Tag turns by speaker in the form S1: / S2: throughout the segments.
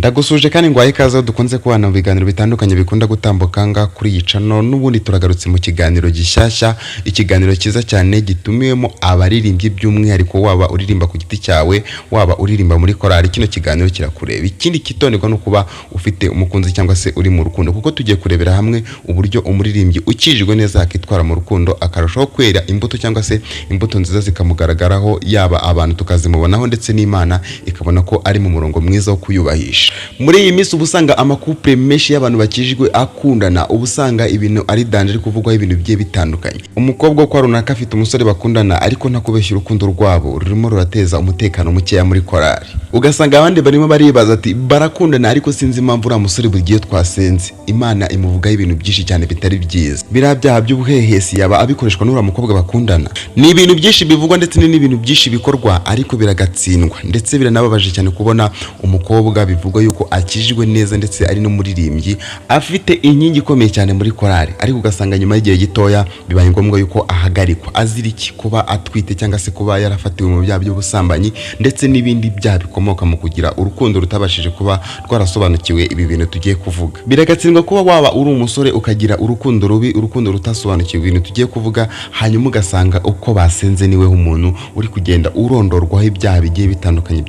S1: Ndagusuje kandi ngwaye ikaze dukunze kubana mu biganiro bitandukanye bikunda gutambukanga kuri iyi channel n'ubundi turagarutse mu kiganiro gishyashya, ikiganiro cyiza cyane gitumiyemo abaririmbyi by'umwihariko waba uririmba ku giti cyawe waba uririmba muri korali. Kino kiganiro kirakureba ikindi kitonderwa no kuba ufite umukunzi cyangwa se uri mu rukundo, kuko tugiye kurebera hamwe uburyo umuririmbyi ukijijwe neza yakitwara mu rukundo akarushaho kwera imbuto cyangwa se imbuto nziza zikamugaragaraho, yaba abantu tukazimubonaho ndetse n'Imana ikabona ko ari mu murongo mwiza wo kuyubahisha. Muri iyi minsi ubusanga amakouple menshi y'abantu bakijijwe akundana, ubusanga ibintu ari danger kuvugwa ibintu bigiye bitandukanye. Umukobwa kwa runaka afite umusore bakundana ariko ntakubeshya urukundo rwabo rurimo rurateza umutekano mukeya muri korali. Ugasanga abandi barimo baribaza ati barakundana ariko sinzi impamvu uriya musore bugiye twasenze Imana imuvugaho ibintu byinshi cyane bitari byiza. Biriya byaha by'ubuhehesi yaba abikoreshwa n'uriya mukobwa bakundana. Ni ibintu byinshi bivugwa ndetse n'ibintu byinshi bikorwa ariko biragatsindwa, ndetse biranababaje cyane kubona umukobwa bivugwa yuko akijijwe neza ndetse ari no muririmbyi afite inkingi ikomeye cyane muri korali, ariko ugasanga nyuma y'igihe gitoya bibaye ngombwa yuko ahagarikwa aziriki kuba atwite cyangwa se kuba yarafatiwe mu byaha by'ubusambanyi ndetse n'ibindi byaha bikomoka mu kugira urukundo rutabashije kuba rwarasobanukiwe ibi bintu tugiye kuvuga. Biragatsindwa kuba waba uri umusore ukagira urukundo rubi, urukundo rutasobanukiwe ibintu tugiye kuvuga, hanyuma ugasanga uko basenze niwe umuntu uri kugenda urondorwaho ibyaha bigiye bitandukanye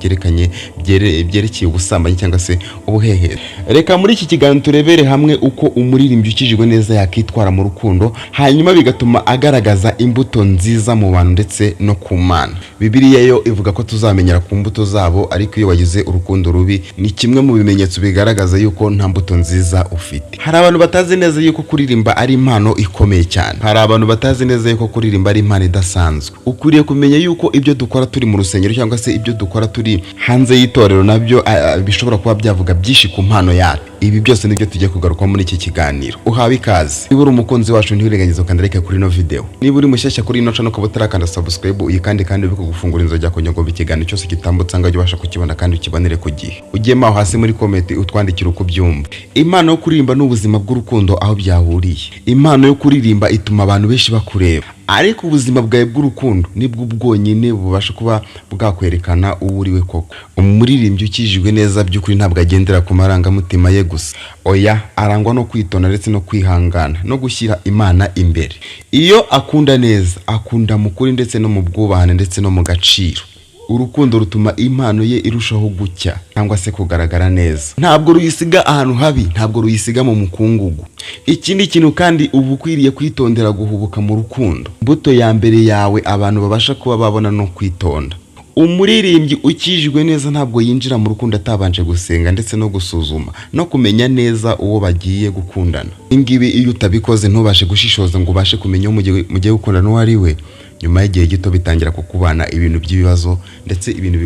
S1: byerekeye ubusambanyi cyangwa se ubuhehere. Reka muri iki kiganiro turebere hamwe uko umuririmbyi ukijijwe neza yakitwara mu rukundo, hanyuma bigatuma agaragaza imbuto nziza mu bantu ndetse no ku Mana. Bibiliya yo ivuga ko tuzamenyera ku mbuto zabo, ariko iyo wagize urukundo rubi ni kimwe mu bimenyetso bigaragaza yuko nta mbuto nziza ufite. Hari abantu batazi neza yuko kuririmba ari impano ikomeye cyane. Hari abantu batazi neza yuko kuririmba ari impano idasanzwe. Ukwiriye kumenya yuko ibyo dukora turi mu rusengero cyangwa se ibyo dukora turi hanze y'itorero nabyo bishobora kuba byavuga byinshi ku mpano yacu. Ibi byose nibyo tugiye kugaruka muri iki kiganiro. Uhawe ikaze. Niba uri umukunzi wacu ntiwirengagize ukanda like kuri no video. Niba uri mushyashya kuri ino channel ukaba utarakanda subscribe uyikande kandi ubiko gufungura inzoga kugira ngo ikiganiro cyose kitambutse ngo ubasha kukibona kandi ukibonere ku gihe. Ugiyemo aho hasi muri comment utwandikira uko byumva. Impano yo kuririmba n'ubuzima bw'urukundo aho byahuriye. Impano yo kuririmba ituma abantu benshi bakureba, ariko ubuzima bwawe bw'urukundo nibwo bwonyine bubasha kuba bwakwerekana uwo uriwe koko. Umuririmbyi ukijijwe neza by'ukuri ntabwo agendera ku marangamutima ye gusa, oya arangwa no kwitonda ndetse no kwihangana no gushyira Imana imbere. Iyo akunda neza akunda mu kuri ndetse no mu bwubahane ndetse no mu gaciro. Urukundo rutuma impano ye irushaho gucya cyangwa se kugaragara neza. Ntabwo ruyisiga ahantu habi, ntabwo ruyisiga mu mukungugu. Ikindi kintu kandi ubu ukwiriye kwitondera guhubuka mu rukundo. Imbuto ya mbere yawe abantu babasha kuba babona no kwitonda. Umuririmbyi ukijijwe neza ntabwo yinjira mu rukundo atabanje gusenga ndetse no gusuzuma no kumenya neza uwo bagiye gukundana. Ingibi iyo utabikoze ntubashe gushishoza ngo ubashe kumenya mugiye gukundana uwo ari we, nyuma y'igihe gito bitangira kukubana ibintu by'ibibazo ndetse ibintu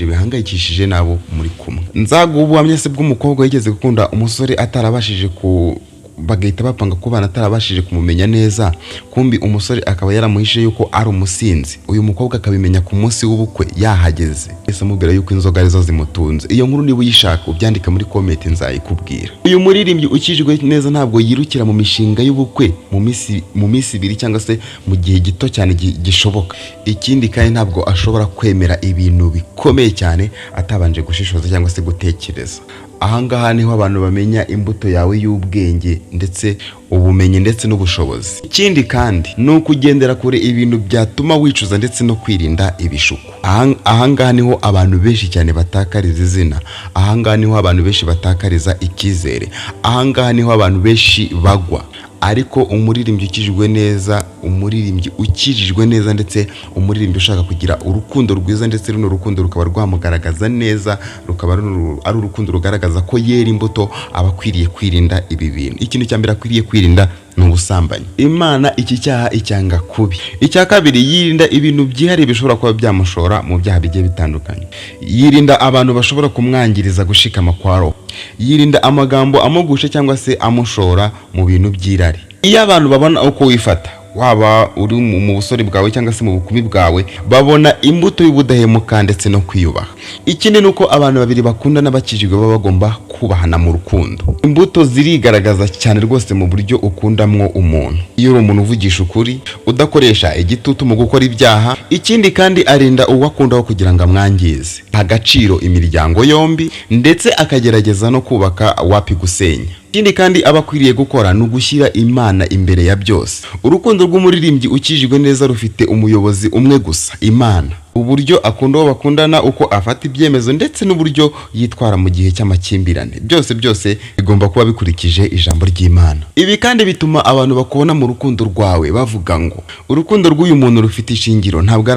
S1: bihangayikishije nabo muri kumwe. Nzaguha ubuhamya se bw'umukobwa yigeze gukunda umusore atarabashije bagahita bapanga kubana atarabashije kumumenya neza, kumbi umusore akaba yaramuhishe yuko ari umusinzi. Uyu mukobwa akabimenya ku munsi w'ubukwe yahageze, ese amubwira yuko inzoga arizo zimutunze. Iyo nkuru niba uyishaka ubyandika muri comment nzayikubwira. Uyu muririmbyi ukijijwe neza ntabwo yirukira mu mishinga y'ubukwe mu minsi ibiri cyangwa se mu gihe gito cyane gishoboka. Ikindi kandi ntabwo ashobora kwemera ibintu bikomeye cyane atabanje gushishoza cyangwa se gutekereza. Ahangaha niho abantu bamenya imbuto yawe y'ubwenge ndetse ubumenyi ndetse n'ubushobozi. Ikindi kandi ni ukugendera kure ibintu byatuma wicuza ndetse no kwirinda ibishuko. Ahangaha niho abantu benshi cyane batakariza izina. Ahangaha niho abantu benshi batakariza icyizere. Ahangaha niho abantu benshi bagwa. Ariko umuririmbyi ukijijwe neza, umuririmbyi ukijijwe neza ndetse umuririmbyi ushaka kugira urukundo rwiza ndetse runo rukundo rukaba rwamugaragaza neza, rukaba ari urukundo rugaragaza ko yera imbuto, abakwiriye kwirinda ibi bintu. Ikintu cya mbere akwiriye kwirinda ni ubusambanyi. Imana iki cyaha icyanga kubi. Icya kabiri yirinda ibintu byihariye bishobora kuba byamushora mu byaha bigiye bitandukanye. Yirinda abantu bashobora kumwangiriza gushikama kwa roho. Yirinda amagambo amugusha cyangwa se amushora mu bintu by'irari. Iyo abantu babona uko wifata waba uri mu busore bwawe cyangwa se mu bukumi bwawe, babona imbuto y'ubudahemuka ndetse no kwiyubaha. Ikindi nuko abantu babiri bakundana bakijijwe baba bagomba kubahana mu rukundo. Imbuto zirigaragaza cyane rwose mu buryo ukundamwo umuntu. Iyo uri umuntu uvugisha ukuri, udakoresha igitutu mu gukora ibyaha, ikindi kandi arinda uwakundaho kugira ngo amwangize, agaciro imiryango yombi ndetse akagerageza no kubaka wapi gusenya. Ikindi kandi abakwiriye gukora no gushyira Imana imbere ya byose. Urukundo rw'umuririmbyi ukijijwe neza rufite umuyobozi umwe gusa, Imana. Uburyo akunda uwo bakundana, uko afata ibyemezo ndetse n'uburyo yitwara mu gihe cy'amakimbirane, byose bigomba kuba bikurikije ijambo ry'Imana. Ibi kandi bituma abantu bakubona mu rukundo rwawe bavuga ngo urukundo rw'uyu muntu rufite ishingiro, ntabwo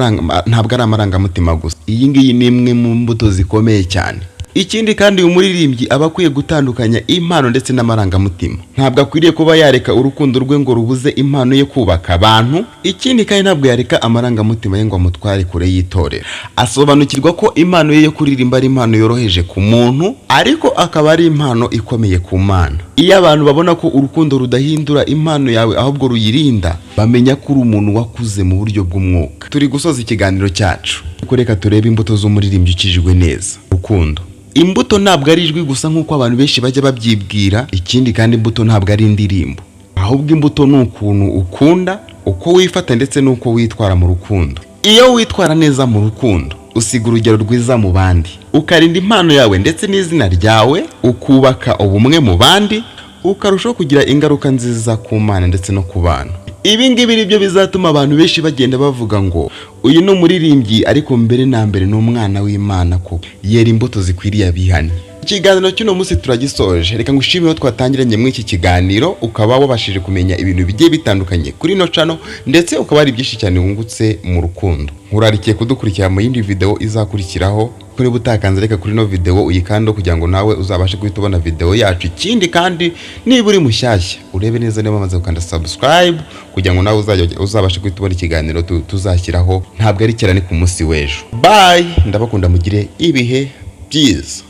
S1: ari amarangamutima gusa. Iyi ngiyi ni imwe mu mbuto zikomeye cyane. Ikindi kandi umuririmbyi aba akwiye gutandukanya impano ndetse n'amarangamutima. Ntabwo akwiriye kuba yareka urukundo rwe ngo rubuze impano yo kubaka abantu. Ikindi kandi ntabwo yareka amarangamutima ye ngo amutware kure y'itorero. Asobanukirwa ko impano ye yo kuririmba ari impano yoroheje ku muntu, ariko akaba ari impano ikomeye ku Mana. Iyo abantu babona ko urukundo rudahindura impano yawe ahubwo ruyirinda, bamenya ko uri umuntu wakuze mu buryo bw'umwuka. Turi gusoza ikiganiro cyacu, reka turebe imbuto z'umuririmbyi ukijijwe neza. Urukundo. Imbuto ntabwo ari ijwi gusa nk'uko abantu benshi bajya babyibwira. Ikindi kandi imbuto ntabwo ari indirimbo, ahubwo imbuto ni ukuntu ukunda, uko wifata ndetse n'uko witwara mu rukundo. Iyo witwara neza mu rukundo, usiga urugero rwiza mu bandi, ukarinda impano yawe ndetse n'izina ryawe, ukubaka ubumwe mu bandi, ukarushaho kugira ingaruka nziza ku Mana ndetse no ku bantu. Ibi ngibi nibyo bizatuma abantu benshi bagenda bavuga ngo uyu ni umuririmbyi, ariko mbere na mbere ni umwana w'Imana, ko yera imbuto zikwiriye abihane. Ikiganiro cy'uno munsi turagisoje. Reka ngushimire twatangiranye muri iki kiganiro, ukaba wabashije kumenya ibintu bigiye bitandukanye kuri no channel, ndetse ukaba ari byinshi cyane wungutse mu rukundo. Nkurarikiye kudukurikira mu yindi video izakurikiraho. Kuri butakanze reka kuri no video uyikando kugira ngo nawe uzabashe guhita ubona video yacu. Ikindi kandi niba uri mushyashya, urebe neza niba wamaze gukanda subscribe kugira ngo nawe uzabashe guhita ubona ikiganiro tuzashyiraho. Ntabwo ari cyane ku munsi w'ejo. Bye, ndabakunda, mugire ibihe byiza.